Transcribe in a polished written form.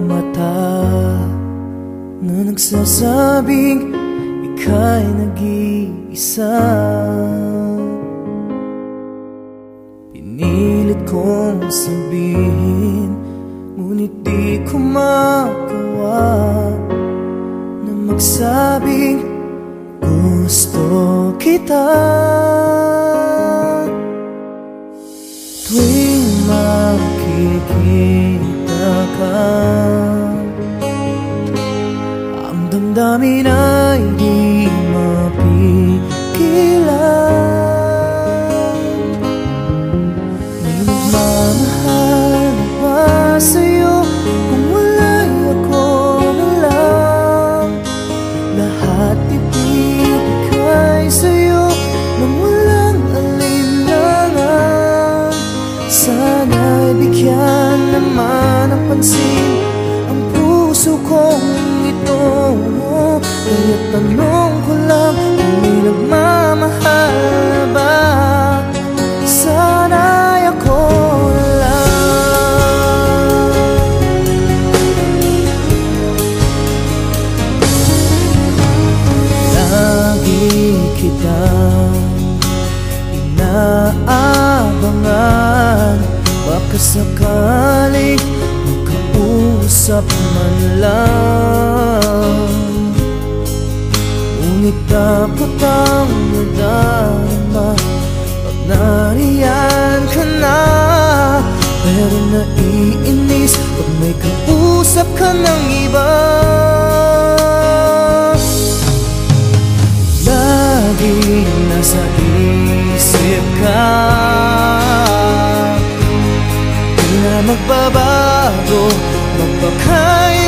mata na nagsasabing ika'y nag-iisa. Pinilit kong sabihin, ngunit di ko magawa na magsabing gusto kita. Tuwing makikita ka, ang damdamin ay di mapigilan. May nagmamahal na ba sa'yo kung wala'y ako na lang? Lahat ibibigay sa'yo nang walang alinlangan. Sana'y bigyan naman ng pansin ang puso kong ito. Kaya tanong ko lang kung may nagmamahal na ba? Sana'y ako lang. Lagi kitang inaabangan, baka sakaling makausap man lang. Ngunit dapat ang nadarama pag nariyan ka na. Pero naiinis pag may kausap ka ng iba. Laging nasa isip ka, di na magbabago, magpakaya